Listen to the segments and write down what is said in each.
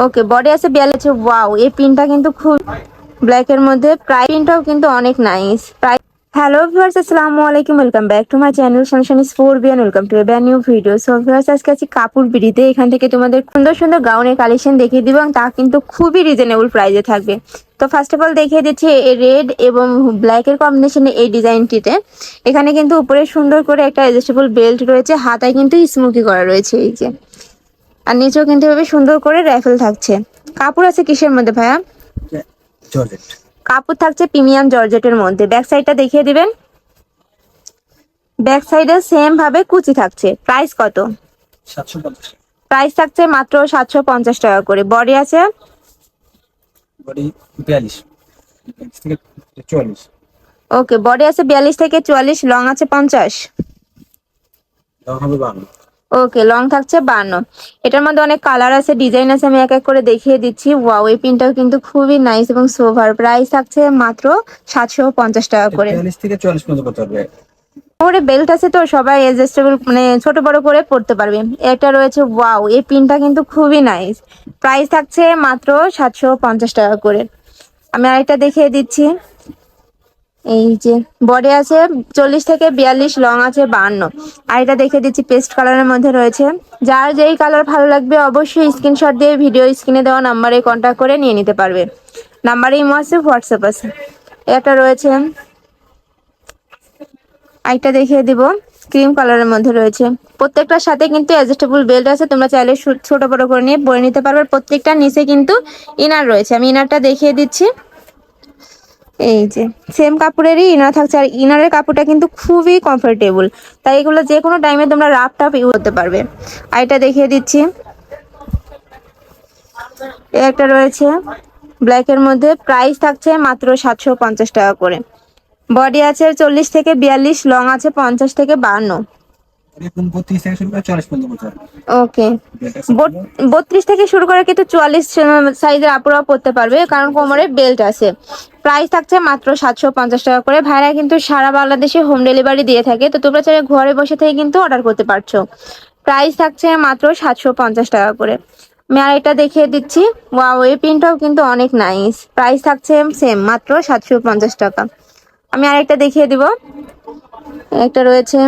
ওকে, body আছে 42। Wow, এই পিনটা কিন্তু খুব ব্ল্যাকের মধ্যে, প্রাইস পিনটাও কিন্তু অনেক নাইস। প্রাইস হ্যালো ভিউয়ার্স, আসসালামু আলাইকুম, welcome back to my channel Sunshine is 4 welcome to A brand new video. So viewers, আজকে আছি কাপড় বিড়িতে। এখান থেকে তোমাদের সুন্দর সুন্দর গাউনের কালেকশন দেখিয়ে দিব এবং তা কিন্তু খুবই রিজনেবল প্রাইসে থাকবে। তো ফার্স্ট অফ অল দেখিয়ে দিচ্ছি রেড এবং ব্ল্যাকের কম্বিনেশনে এই ডিজাইনটিতে। এখানে কিন্তু উপরে সুন্দর করে একটা অ্যাডজাস্টেবল বেল্ট রয়েছে, হাতায় কিন্তু স্মোকি করা রয়েছে এই যে, আর নিচেও কিন্তু এভাবে সুন্দর করে র্যাফেল থাকছে। কাপড় আছে কিসের মধ্যে ভাইয়া? জর্জেট। কাপড় থাকছে প্রিমিয়াম জর্জেটের মধ্যে। ব্যাক সাইডটা দেখিয়ে দিবেন। ব্যাক সাইডে সেম ভাবে কুচি থাকছে। প্রাইস কত? 750। প্রাইস থাকছে মাত্র 750 টাকা করে। বডি আছে বডি 42 থেকে 44। ওকে, বডি আছে 42 থেকে 44, লং আছে 50। লং হবে 52। ওকে, লং থাকছে 52। এটার মধ্যে অনেক কালার আছে, ডিজাইন আছে, আমি এক এক করে দেখিয়ে দিচ্ছি। ওয়াও, এই পিনটাও কিন্তু খুবই নাইস এবং সোভার। প্রাইস থাকছে মাত্র 750 টাকা করে। 43 থেকে 44 পর্যন্ত করতে পারবে। ওরে বেল্ট আছে তো সবাই অ্যাডজাস্টেবল মানে ছোট বড় করে পড়তে পারবে। এটা রয়েছে, ওয়াও, এই পিনটা কিন্তু খুবই নাইস। প্রাইস থাকছে মাত্র 750 টাকা করে। আমি আরেকটা দেখিয়ে দিচ্ছি। এই যে বডি আছে 40 থেকে 42, লং আছে 52। আর এটা দেখিয়ে দিচ্ছি পেস্ট কালারের মধ্যে রয়েছে। যার যেই কালার ভালো লাগবে অবশ্যই স্ক্রিনশট দিয়ে ভিডিও স্ক্রিনে দেওয়া নাম্বারে কন্ট্যাক্ট করে নিয়ে নিতে পারবে। নাম্বারে ইমো আছে, হোয়াটসঅ্যাপ আছে। একটা রয়েছে, আরেকটা দেখিয়ে দিব, ক্রিম কালারের মধ্যে রয়েছে। প্রত্যেকটার সাথে কিন্তু অ্যাডজাস্টেবল বেল্ট আছে, তোমরা চাইলে ছোট বড় করে নিয়ে পরে নিতে পারবে। প্রত্যেকটার নিচে কিন্তু ইনার রয়েছে, আমি ইনারটা দেখিয়ে দিচ্ছি। এই যে সেম কাপড়েরই ইনার থাকছে, আর ইনারের কাপড়টা কিন্তু খুবই কমফোর্টেবল, তাই এগুলো যে কোনো টাইমে তোমরা রাফ টাফ ইউজ করতে পারবে। আর এটা দেখিয়ে দিচ্ছি, একটা রয়েছে ব্ল্যাকের মধ্যে। প্রাইস থাকছে মাত্র 750 টাকা করে। বডি আছে 40 থেকে 42, লং আছে 50 থেকে 52। এরকম 32 থেকে শুরু করে 44 পর্যন্ত করতে পারবে। ওকে, 32 থেকে শুরু করে কিন্তু 44 সাইজের আপুরাও পরতে পারবে, কারণ কোমরে বেল্ট আছে। প্রাইস থাকছে মাত্র 750 টাকা করে। ভাইরা কিন্তু সারা বাংলাদেশে হোম ডেলিভারি দিয়ে থাকে, তো তোমরা চাইলে ঘরে বসে থেকে কিন্তু অর্ডার করতে পারছো। প্রাইস থাকছে মাত্র 750 টাকা করে। আমি আরেকটা দেখিয়ে দিচ্ছি। ওয়াও, এই প্রিন্টটাও কিন্তু অনেক নাইস। প্রাইস থাকছে সেম মাত্র 750 টাকা। আমি আরেকটা দেখিয়ে দিব। একটা রয়েছে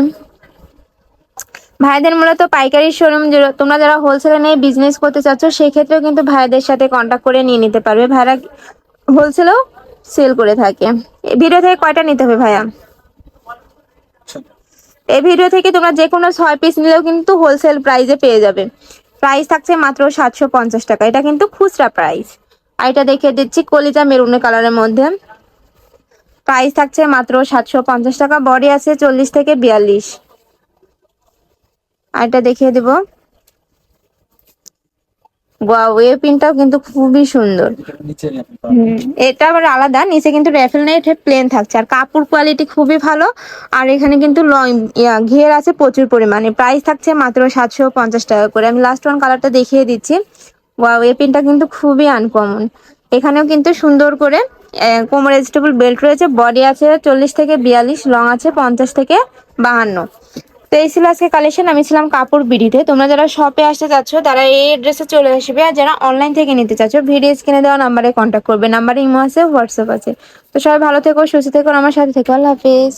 ভাইদের মূলত পাইকারি শোরুম, তোমরা যারা হোলসেলে নিয়ে বিজনেস করতে চাচ্ছ সেক্ষেত্রেও কিন্তু ভাইদের সাথে কন্ট্যাক্ট করে নিয়ে নিতে পারবে। ভাইরা হোলসেলেও সেল করে থাকে। এই ভিডিও থেকে কয়টা নিতে হবে ভাইয়া? এই ভিডিও থেকে তোমরা যে কোনো 6 পিস নিলেও কিন্তু হোলসেল প্রাইসে পেয়ে যাবে। প্রাইস থাকছে মাত্র 750 টাকা। এটা কিন্তু খুচরা প্রাইস। আর এটা দেখিয়ে দিচ্ছি কলিজা মেরুন কালারের মধ্যে। প্রাইস থাকছে মাত্র 750 টাকা। বডি আছে 40 থেকে 42। আর এটা দেখিয়ে দিব। ওয়াও, এই পিনটাও কিন্তু খুবই সুন্দর। নিচে এটা আবার আলাদা, নিচে কিন্তু র্যাফেল নেই, এটা প্লেন থাকছে। আর কাপড় কোয়ালিটি খুবই ভালো। আর এখানে কিন্তু ঘের আছে প্রচুর পরিমাণে। প্রাইস থাকছে মাত্র 750 টাকা করে। আমি লাস্ট ওয়ান কালারটা দেখিয়ে দিচ্ছি। ওয়াও, এই পিনটা কিন্তু খুবই আনকমন। এখানেও কিন্তু সুন্দর করে কোমর অ্যাডজাস্টেবল বেল্ট রয়েছে। বডি আছে 40 থেকে 42, লং আছে 50 থেকে 52। তো এই ছিল আজকে কালেকশন। আমি ছিলাম কাপড় বিডিতে। তোমরা যারা শপে আসতে চাচ্ছ তারা এই অ্যাড্রেসে চলে আসবে, আর যারা অনলাইন থেকে নিতে চাচ্ছ ভিডিও স্ক্রিনে দেওয়া নাম্বারে কন্ট্যাক্ট করবে। নাম্বারে ইমো আছে, হোয়াটসঅ্যাপ আছে। তো সবাই ভালো থেকো, সুস্থ থেকো, আমার সাথে থেকো। আল্লাহ হাফেজ।